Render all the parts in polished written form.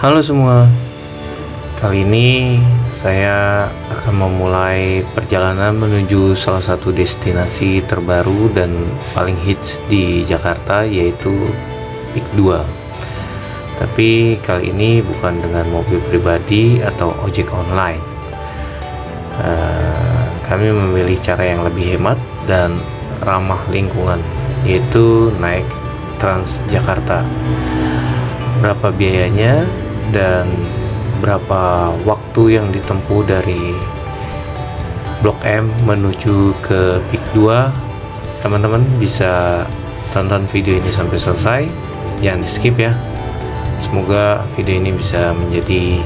Halo semua, kali ini saya akan memulai perjalanan menuju salah satu destinasi terbaru dan paling hits di Jakarta, yaitu PIK 2. Tapi kali ini bukan dengan mobil pribadi atau ojek online. Kami memilih cara yang lebih hemat dan ramah lingkungan, yaitu naik Transjakarta. Berapa biayanya dan berapa waktu yang ditempuh dari Blok M menuju ke PIK 2, teman-teman bisa tonton video ini sampai selesai, jangan di skip ya. Semoga video ini bisa menjadi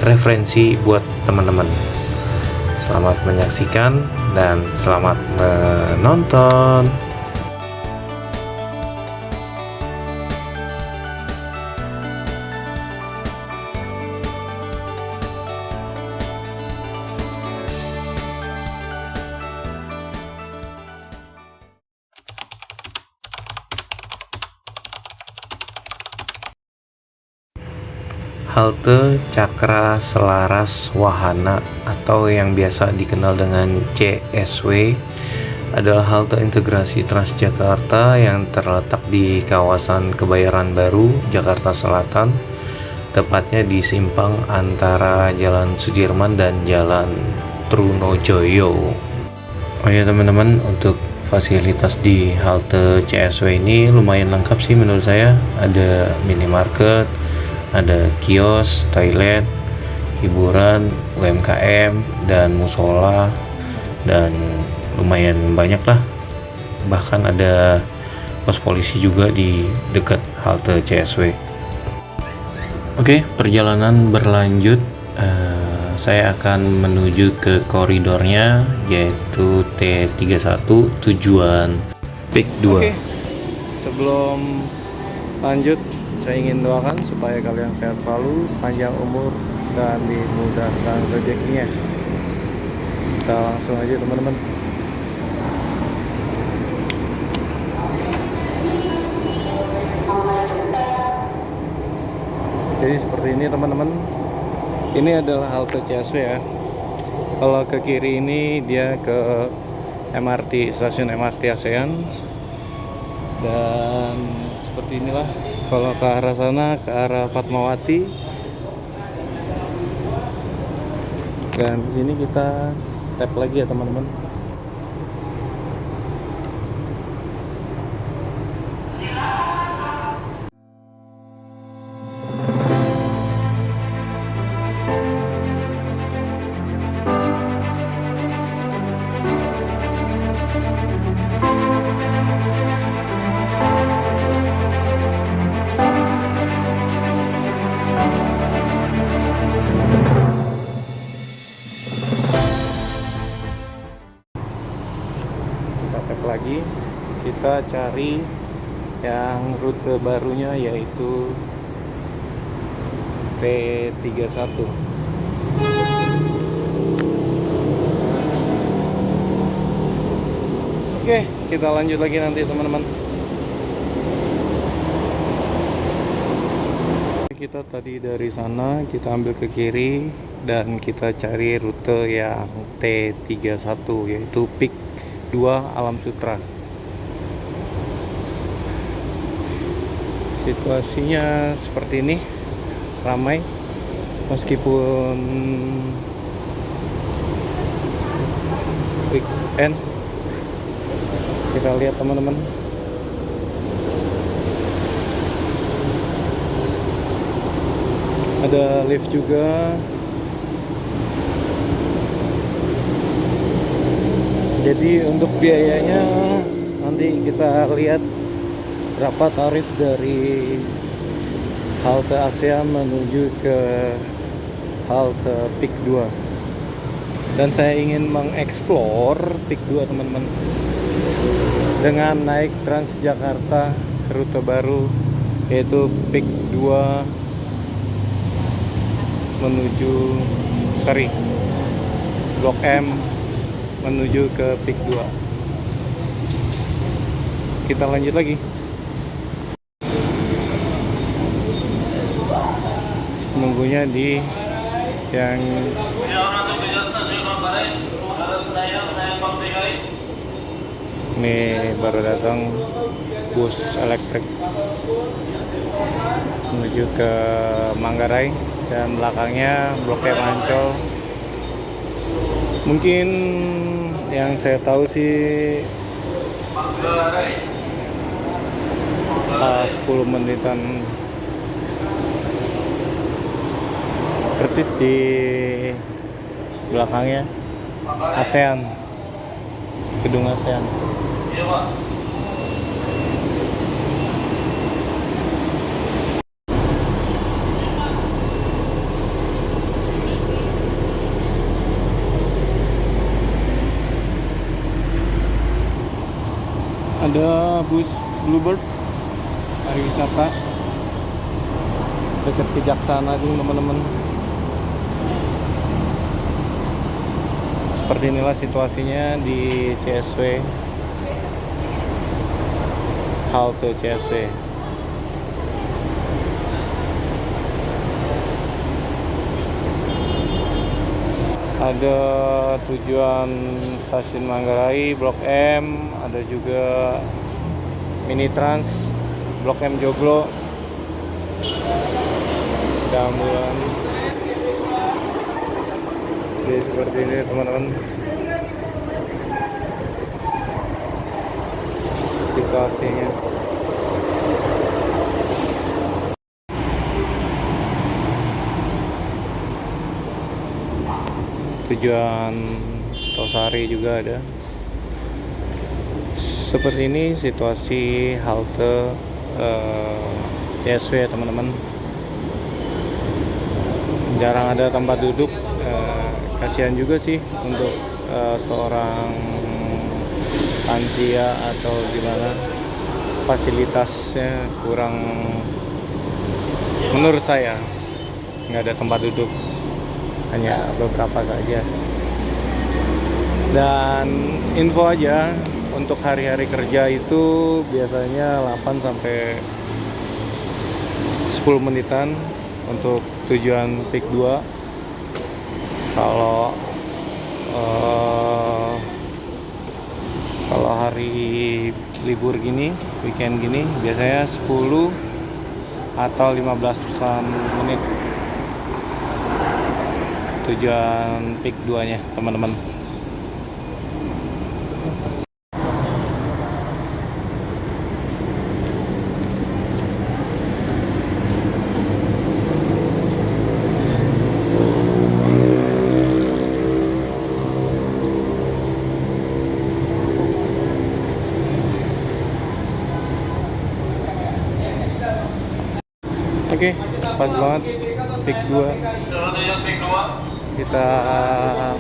referensi buat teman-teman. Selamat menyaksikan dan selamat menonton. Halte Cakra Selaras Wahana atau yang biasa dikenal dengan CSW adalah halte integrasi Transjakarta yang terletak di kawasan Kebayoran Baru, Jakarta Selatan, tepatnya di simpang antara Jalan Sudirman dan Jalan Trunojoyo. Oh ya teman-teman, untuk fasilitas di halte CSW ini lumayan lengkap sih menurut saya. Ada minimarket, ada kios, toilet, hiburan, UMKM, dan musola, dan lumayan banyak lah. Bahkan ada pos polisi juga di dekat halte CSW. Oke, perjalanan berlanjut. Saya akan menuju ke koridornya, yaitu T31 tujuan PIK 2. Oke, sebelum lanjut, saya ingin doakan supaya kalian sehat selalu, panjang umur, dan dimudahkan rezekinya. Kita langsung aja teman-teman. Jadi seperti ini teman-teman. Ini adalah halte CSW ya. Kalau ke kiri ini dia ke MRT, stasiun MRT ASEAN. Dan seperti inilah. Kalau ke arah sana, ke arah Fatmawati. Dan di sini kita tap lagi ya teman-teman. Lagi kita cari yang rute barunya, yaitu T31. Oke, kita lanjut lagi nanti teman-teman. Kita tadi dari sana kita ambil ke kiri dan kita cari rute yang T31, yaitu PIK 2 Alam Sutra. Situasinya seperti ini, ramai meskipun weekend. Kita lihat teman-teman. Ada lift juga. Jadi untuk biayanya nanti kita lihat berapa tarif dari halte ASEAN menuju ke halte PIK 2. Dan saya ingin mengeksplor PIK 2 teman-teman, dengan naik Transjakarta ke rute baru, yaitu PIK 2 menuju Blok M menuju ke PIK 2. Kita lanjut lagi. nunggunya di yang ini baru datang bus elektrik menuju ke Manggarai dan belakangnya Blok M Ancol. Mungkin yang saya tahu sih 10 menitan persis di belakangnya ASEAN, gedung ASEAN. Ada bus Bluebird pariwisata dekat Kejaksaan Agung, teman-teman. Seperti inilah situasinya di CSW, halte CSW. Ada tujuan stasiun Manggarai, Blok M, ada juga Mini Trans, Blok M Joglo, ada ambulan. Jadi seperti ini, teman-teman, situasinya. Tujuan Tosari juga ada. Seperti ini situasi halte CSW, teman-teman. Jarang ada tempat duduk. Kasihan juga sih untuk seorang lansia atau gimana, fasilitasnya kurang, menurut saya nggak ada tempat duduk, hanya beberapa saja. Dan info aja, untuk hari-hari kerja itu biasanya 8 sampai 10 menitan untuk tujuan peak 2. Kalau hari libur gini, weekend gini, biasanya 10 atau 15 menit tujuan peak 2-nya, teman-teman. Oke, pas banget peak 2. Kita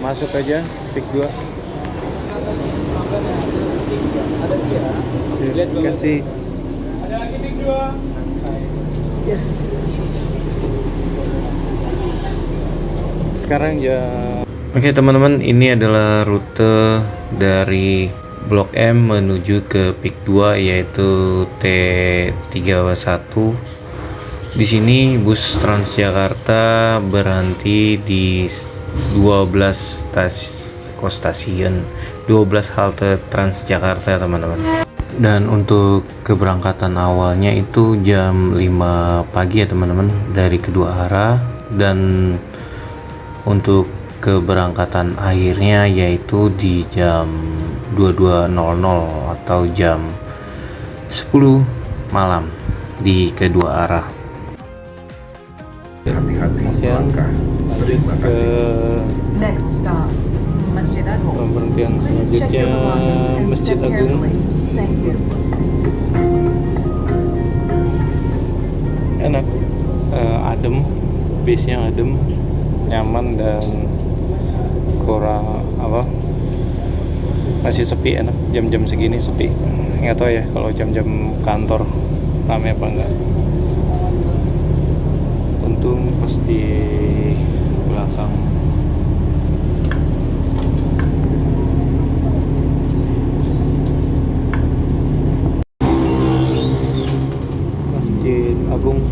masuk aja peak 2. Terima kasih. Ada lagi peak 2. Yes. Sekarang jam. Oke teman-teman, ini adalah rute dari Blok M menuju ke peak 2, yaitu T31. Di sini bus Transjakarta berhenti di 12 stasiun, 12 halte Transjakarta, teman-teman. Dan untuk keberangkatan awalnya itu jam 5 pagi ya, teman-teman, dari kedua arah. Dan untuk keberangkatan akhirnya yaitu di jam 22.00 atau jam 10 malam di kedua arah. Hati-hati langkah. Terima kasih. Next stop, Masjid Agung. Pemberhentian Please check selanjutnya your belongings and Masjid step Agung. carefully. Thank you. Enak, adem, base-nya adem, nyaman, dan kurang masih sepi, enak. Jam-jam segini sepi, nggak tahu ya kalau jam-jam kantor ramai apa enggak. Untung pas di belakang Masjid Agung.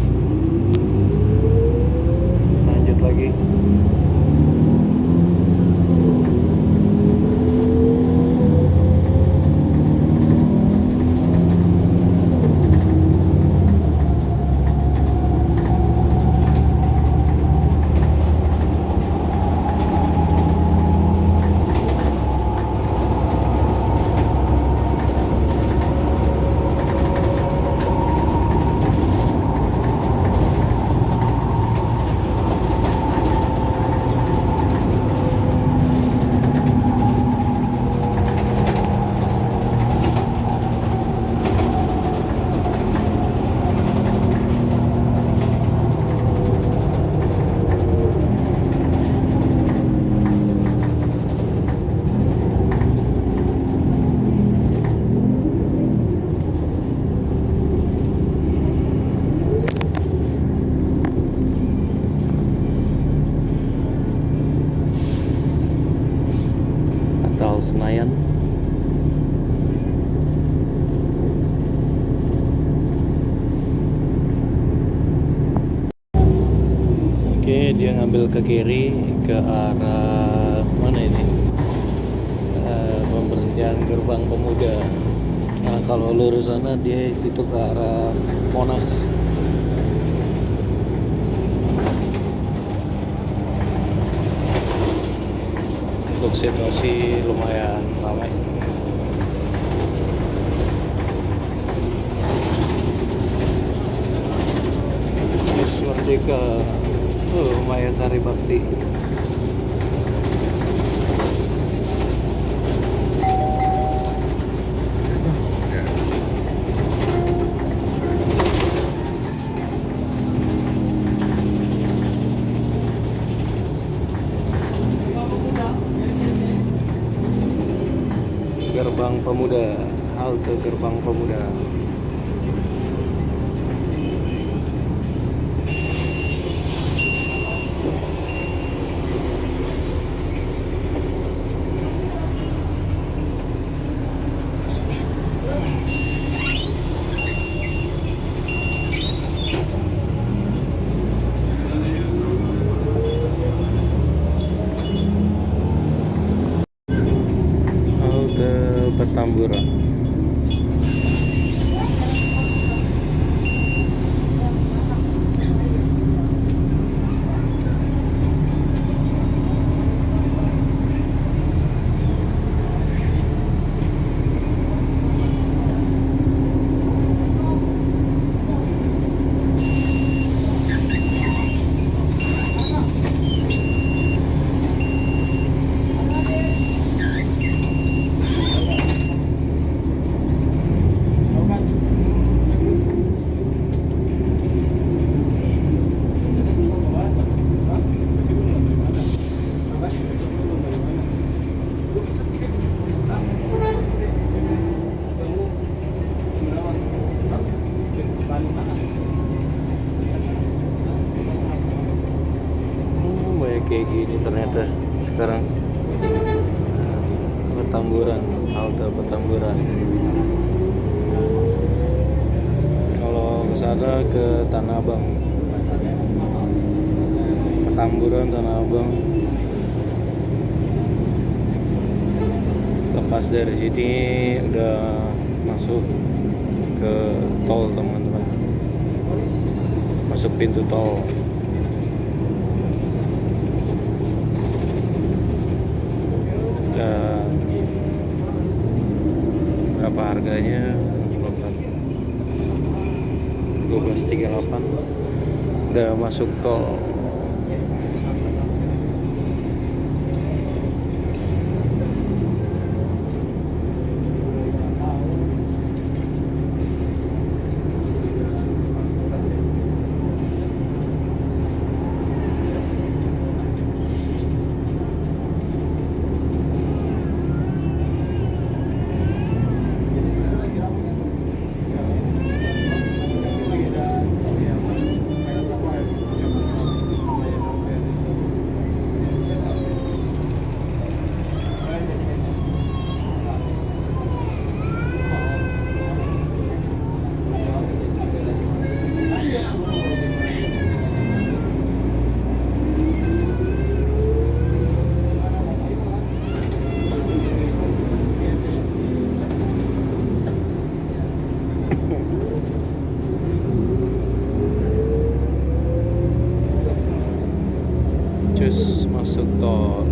dia ngambil ke kiri ke arah mana ini? Pemberhentian Gerbang Pemuda. Nah, kalau lurus sana dia itu ke arah Monas. Untuk situasi lumayan ramai. Bus Merdeka, Maya Sari Bakti. Gerbang Pemuda, halte Gerbang Pemuda. Halte Petamburan. Banyak kayak gini ternyata sekarang. Petamburan, halte Petamburan. Kalau ke sana ke Tanah Abang. Petamburan, Tanah Abang. Lepas dari sini udah masuk ke tol, teman-teman. Masuk pintu tol. Dan berapa harganya? 12.38 udah masuk tol. Cus masuk tol.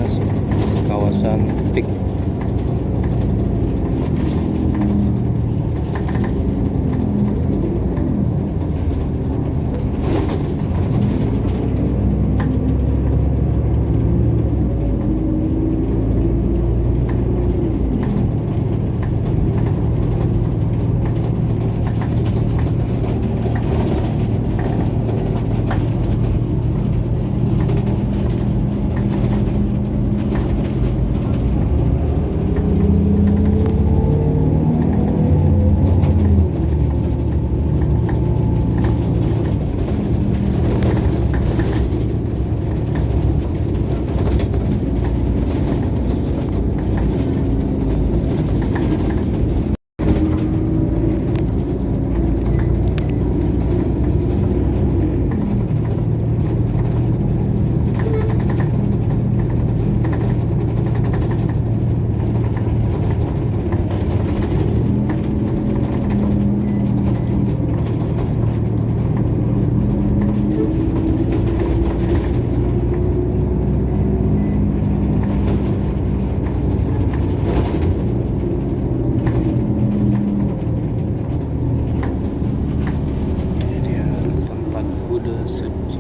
masuk kawasan Pik. Dia tempat Buddha suci.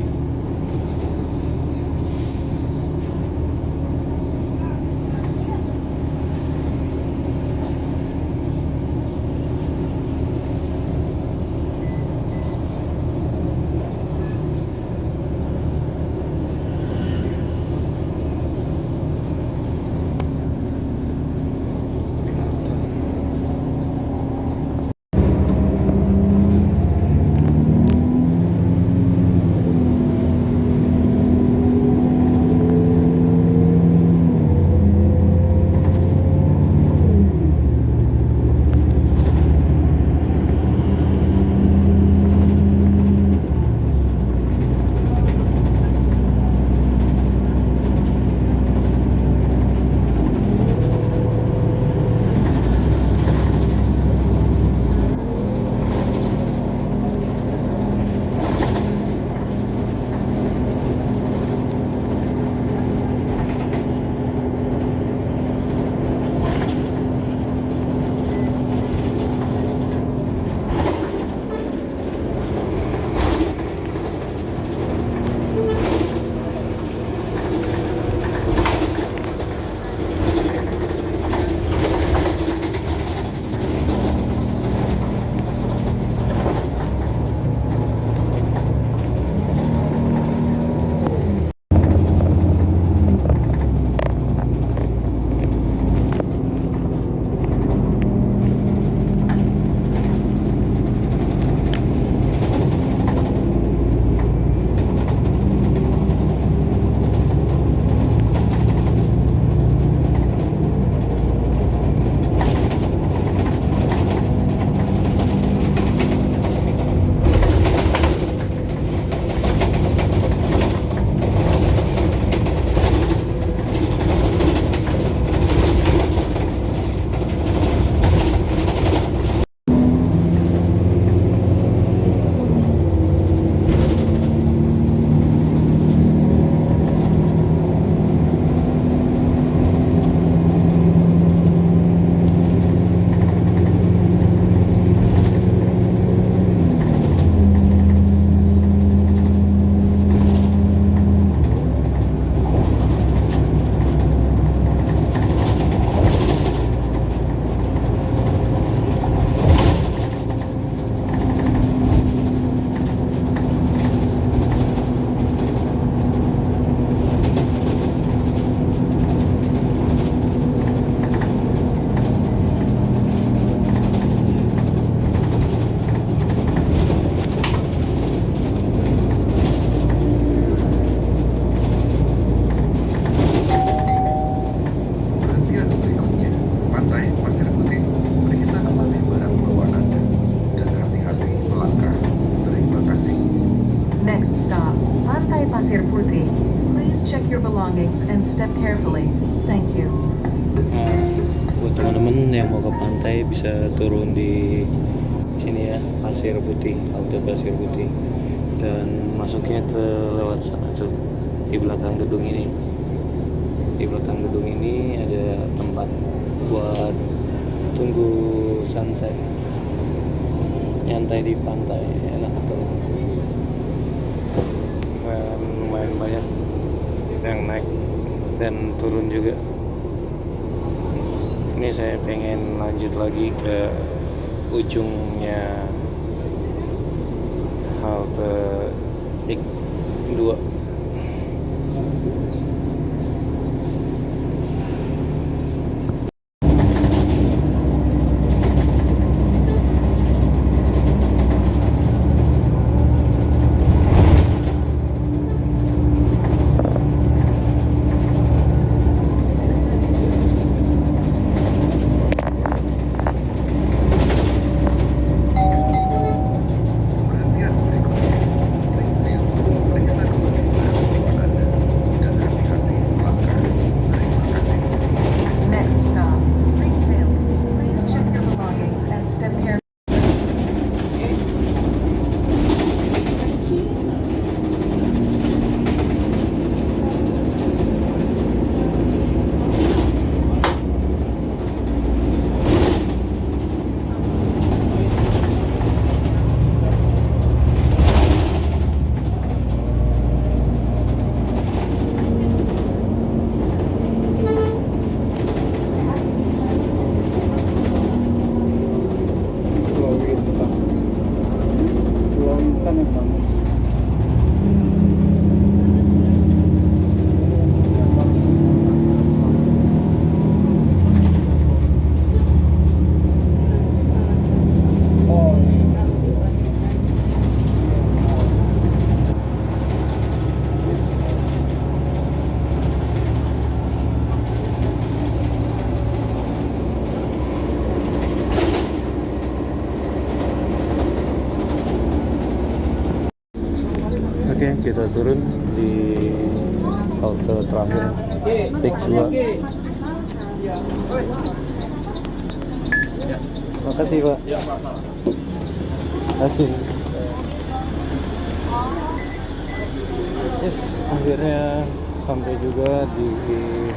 Pasir Putih. Please check your belongings and step carefully. Thank you. Nah, buat teman-teman yang mau ke pantai bisa turun di sini ya, Pasir Putih, halte Pasir Putih, dan masuknya ke lewat sana tuh di belakang gedung ini. Di belakang gedung ini ada tempat buat tunggu sunset, nyantai di pantai, enak tuh. Dan lumayan banyak yang naik dan turun juga. Ini saya pengen lanjut lagi ke ujungnya halte PIK 2. Next stop, Springfield. Please check your belongings and step carefully. Oke, kita turun di halte terakhir PIK 2. Makasih Pak. Makasih. Yes, akhirnya sampai juga di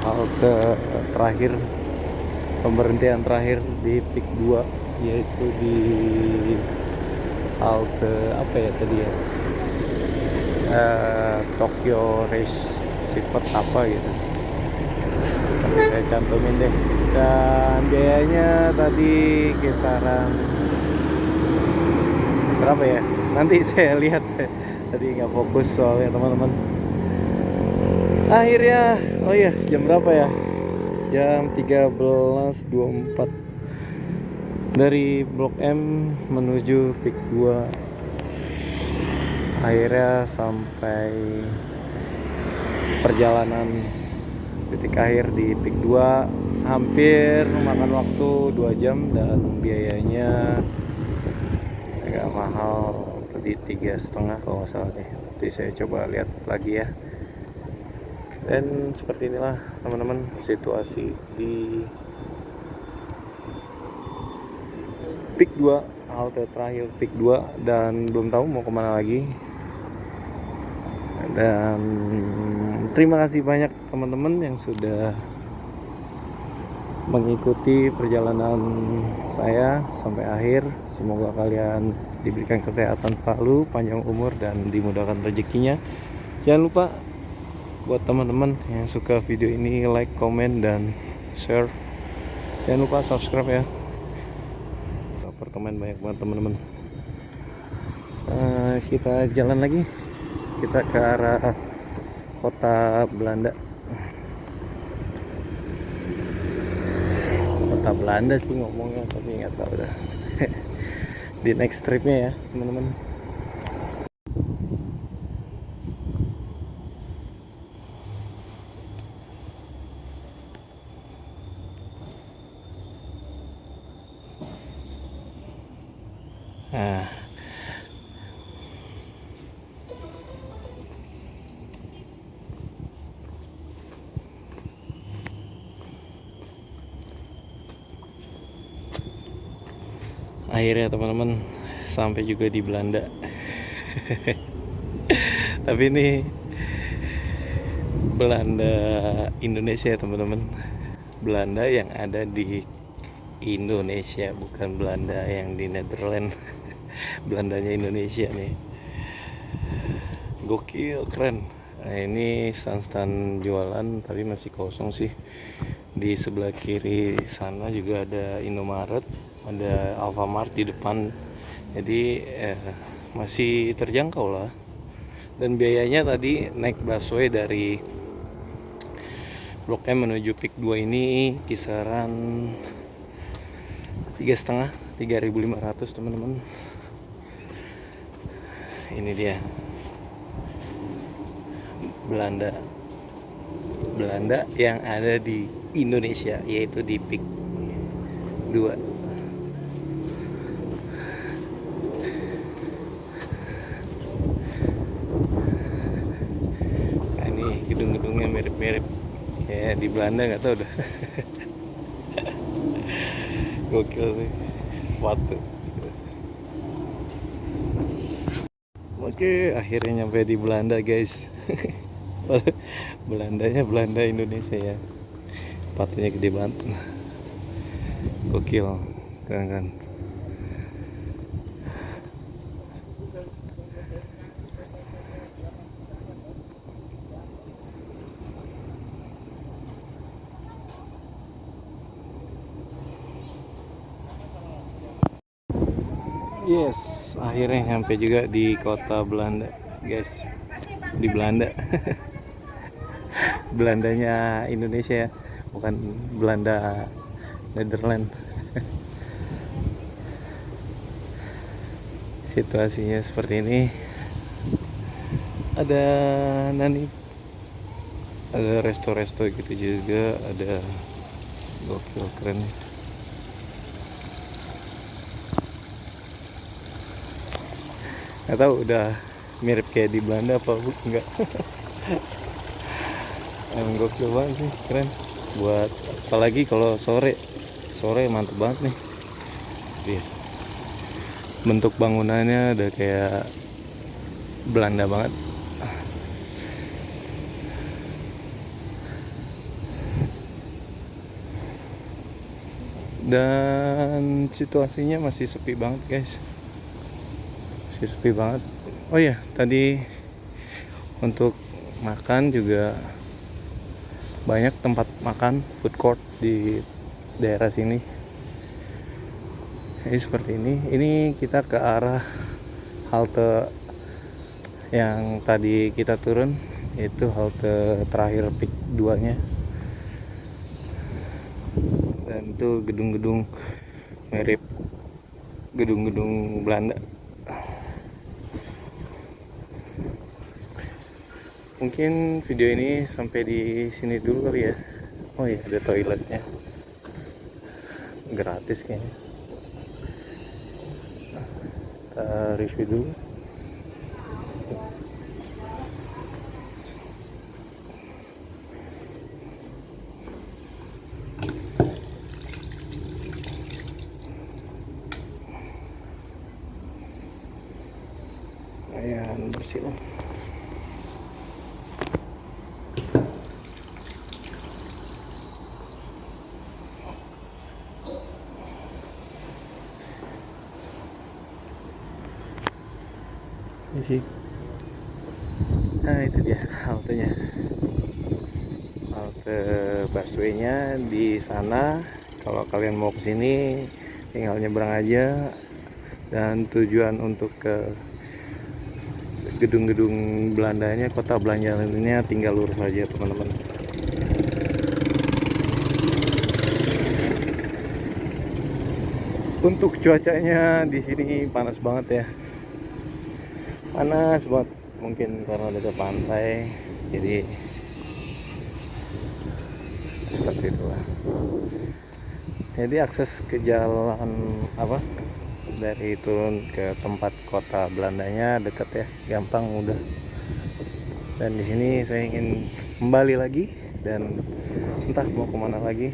halte terakhir, pemberhentian terakhir di PIK 2, yaitu di halte apa ya tadi ya, Tokyo Race Sifat apa gitu, tapi saya cantumin deh. Dan biayanya tadi kisaran berapa ya, nanti saya lihat. Tadi nggak fokus soalnya teman-teman. Akhirnya, oh iya, jam berapa ya, jam 13.24 dari Blok M menuju PIK 2. Akhirnya sampai perjalanan titik akhir di PIK 2, hampir memakan waktu 2 jam dan biayanya agak mahal, tadi 3,5 kalau nggak salah deh. Nanti saya coba lihat lagi ya. Dan seperti inilah teman-teman situasi di PIK 2, halte terakhir PIK 2, dan belum tahu mau kemana lagi. Dan terima kasih banyak teman-teman yang sudah mengikuti perjalanan saya sampai akhir. Semoga kalian diberikan kesehatan selalu, panjang umur, dan dimudahkan rezekinya. Jangan lupa buat teman-teman yang suka video ini, like, komen, dan share. Jangan lupa subscribe ya. Apartemen banyak banget teman-teman. Kita jalan lagi, kita ke arah kota Belanda. Kota Belanda sih ngomongnya, tapi nggak tahu dah. Di next tripnya ya teman-teman. Nah, akhirnya teman-teman sampai juga di Belanda. Tapi ini Belanda Indonesia ya teman-teman. Belanda yang ada di Indonesia, bukan Belanda yang di Netherlands. Belandanya Indonesia nih. Gokil, keren. Nah, ini stand-stand jualan tapi masih kosong sih. Di sebelah kiri sana juga ada Indomaret, ada Alfamart di depan. Jadi masih terjangkau lah. Dan biayanya tadi naik busway dari Blok M menuju Pik 2 ini kisaran 3,5, 3.500 teman-teman. Ini dia Belanda yang ada di Indonesia, yaitu di Pik 2. Nah, ini gedung-gedungnya mirip-mirip ya di Belanda, nggak tahu dah. Gokil sih, waktu. Oke, akhirnya nyampe di Belanda guys. Belandanya Belanda Indonesia ya. Sepatunya gede banget. Gokil, keren kan. Yes, akhirnya sampai juga di kota Belanda, guys. Di Belanda. Belandanya Indonesia ya, bukan Belanda Netherlands. Situasinya seperti ini. Ada ada resto-resto gitu juga, ada. Gokil, keren. Nggak tahu udah mirip kayak di Belanda apa enggak. Emang gokil banget sih, keren. Buat apalagi kalau sore mantep banget nih. Lihat, bentuk bangunannya udah kayak Belanda banget. Dan situasinya masih sepi banget guys, masih sepi banget. Oh ya, tadi untuk makan juga banyak tempat makan, food court di daerah sini. Jadi seperti ini kita ke arah halte yang tadi kita turun, yaitu halte terakhir Pik 2 nya. Dan itu gedung-gedung mirip gedung-gedung Belanda. Mungkin video ini sampai di sini dulu kali ya. Oh iya, ada toiletnya, gratis kayaknya. Kita review dulu. Lumayan bersih lah. Ini sih. Nah, itu dia haltenya. Halte busway-nya di sana. Kalau kalian mau ke sini tinggal nyebrang aja. Dan tujuan untuk ke gedung-gedung Belandanya, kota Belandanya tinggal lurus aja teman-teman. Untuk cuacanya di sini panas banget ya. Panas banget, mungkin karena dekat pantai, jadi seperti itulah. Jadi akses ke jalan dari turun ke tempat kota Belandanya dekat ya, gampang, mudah. Dan di sini saya ingin kembali lagi dan entah mau kemana lagi,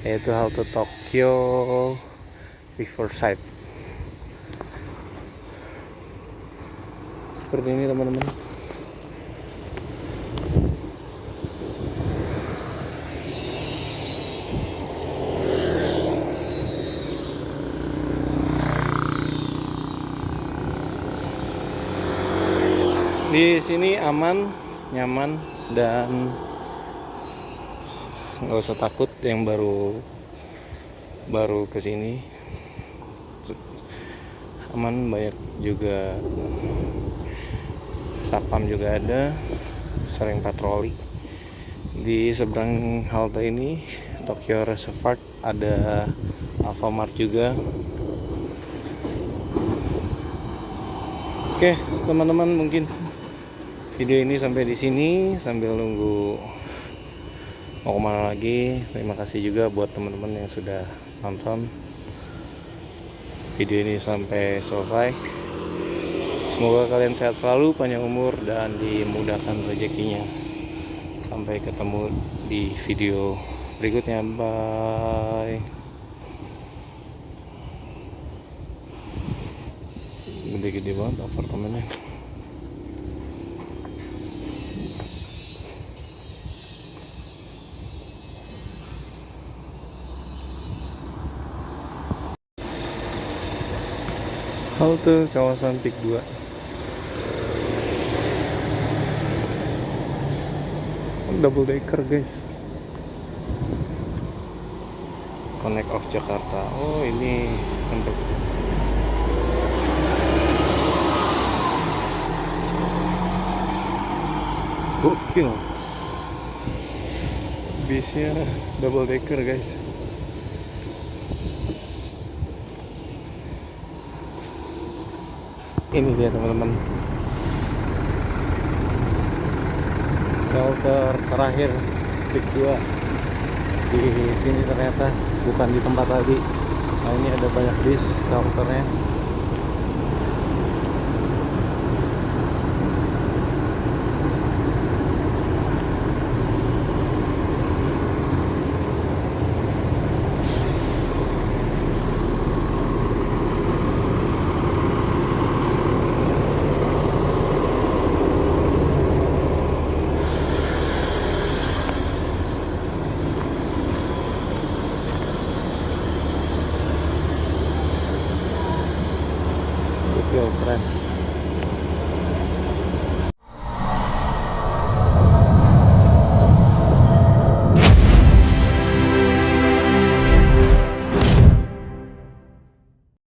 yaitu halte Tokyo Riverside. Seperti ini teman-teman. Di sini aman, nyaman, dan nggak usah takut yang baru kesini. Aman, banyak juga satpam juga ada, sering patroli. Di seberang halte ini Tokyo Reservoir ada Alfamart juga. Oke teman-teman, mungkin video ini sampai di sini sambil nunggu mau kemana lagi. Terima kasih juga buat teman-teman yang sudah nonton video ini sampai selesai. Semoga kalian sehat selalu, panjang umur, dan dimudahkan rezekinya. Sampai ketemu di video berikutnya. Bye. Gede-gede banget apartemennya. Halte kawasan Pik 2. Double decker guys. Connect of Jakarta. Oh ini untuk gokil. Bisnya double decker guys. Ini dia teman-teman, shelter terakhir Pik 2 di sini. Ternyata bukan di tempat tadi. Nah ini ada banyak bis shelternya. Keren.